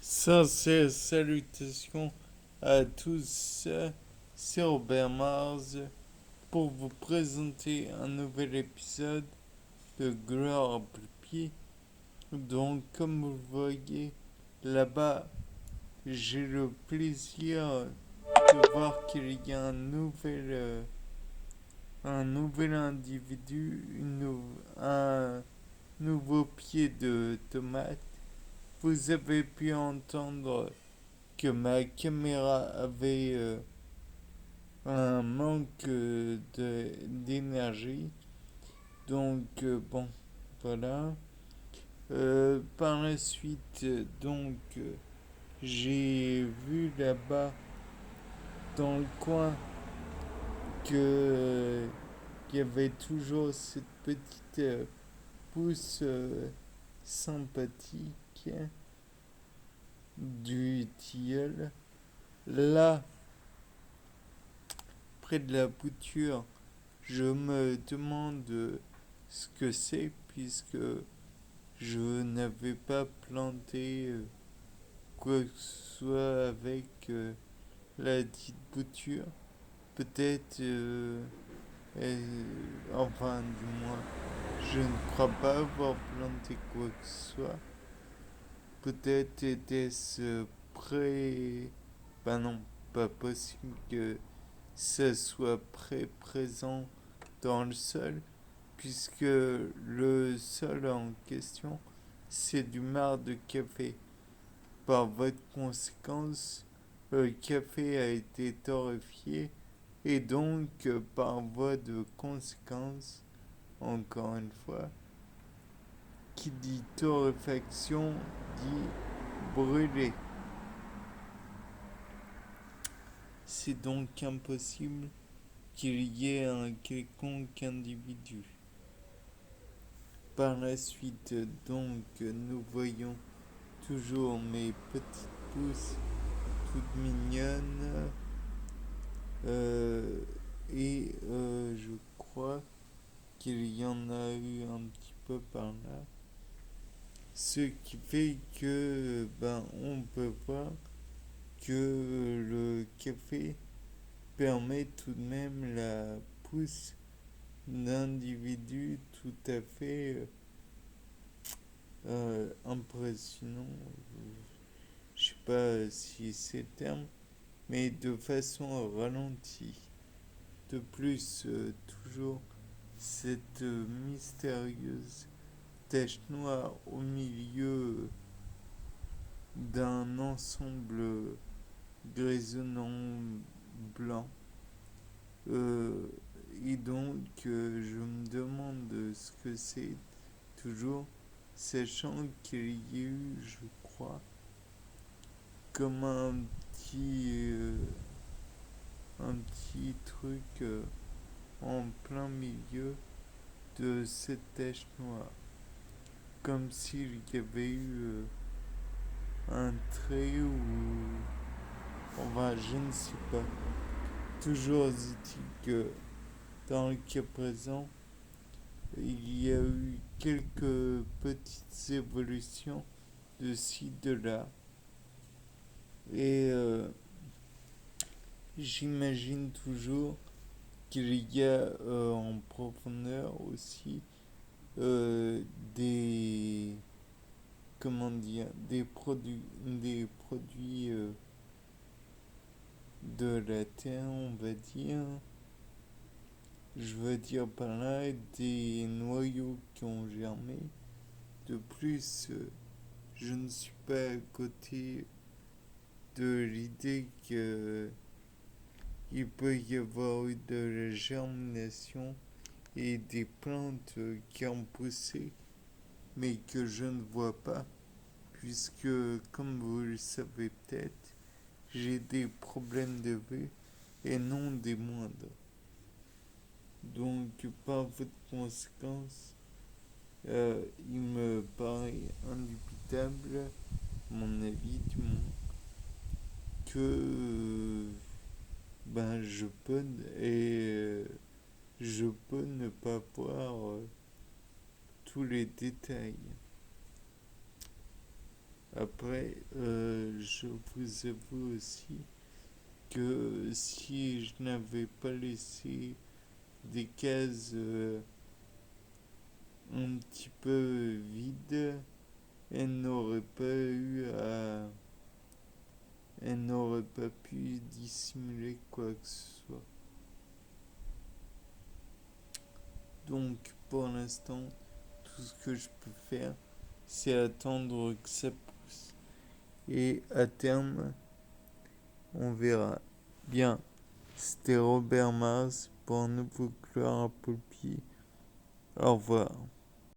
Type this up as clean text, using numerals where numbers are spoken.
Sincères salutations à tous, c'est Robert Mars pour vous présenter un nouvel épisode de Gloire à pied. Donc, comme vous le voyez là-bas, j'ai le plaisir de voir qu'il y a un nouvel individu, un nouveau pied de tomate. Vous avez pu entendre que ma caméra avait un manque d'énergie. Donc, bon, voilà. Par la suite, j'ai vu là-bas dans le coin que qu'il y avait toujours cette petite pousse sympathique du tilleul. Là, près de la bouture, je me demande ce que c'est puisque je n'avais pas planté quoi que ce soit avec la dite bouture. Peut-être, enfin du moins, je ne crois pas avoir planté quoi que ce soit. Peut-être était-ce près... Ben non, pas possible que ça soit présent dans le sol, puisque le sol en question, c'est du marc de café. Par votre conséquence, le café a été torréfié et donc, par voie de conséquence, encore une fois, qui dit torréfaction dit brûler. C'est donc impossible qu'il y ait un quelconque individu. Par la suite, nous voyons toujours mes petites pousses toutes mignonnes. Euh, je crois qu'il y en a eu un petit peu par là. Ce qui fait que, on peut voir que le café permet tout de même la pousse d'individus tout à fait impressionnants. Je sais pas si c'est le terme, mais de façon ralentie. De plus, toujours cette mystérieuse tache noire au milieu d'un ensemble grisonnant blanc. Euh, je me demande ce que c'est toujours, sachant qu'il y a eu, je crois, comme un petit truc en plein milieu de cette tache noire. Comme s'il y avait eu un trait ou... Enfin, je ne sais pas. Toujours est-il que dans le cas présent, il y a eu quelques petites évolutions de ci, de là. Et j'imagine toujours qu'il y a en profondeur aussi euh, des comment dire des produits de la terre, on va dire. Je veux dire par là des noyaux qui ont germé. De plus, je ne suis pas à côté de l'idée qu'il peut y avoir eu de la germination et des plantes qui ont poussé, mais que je ne vois pas, puisque, comme vous le savez peut-être, j'ai des problèmes de vue et non des moindres. Donc, par votre conséquence, il me paraît indubitable, à mon avis du moins, que je peux je peux ne pas voir tous les détails. Après, je vous avoue aussi que si je n'avais pas laissé des cases un petit peu vides, elle n'aurait pas eu à... Elle n'aurait pas pu dissimuler quoi que ce soit. Donc, pour l'instant, tout ce que je peux faire, c'est attendre que ça pousse. Et à terme, on verra. Bien, c'était Robert Mars pour un nouveau couleur à Poulpi. Au revoir.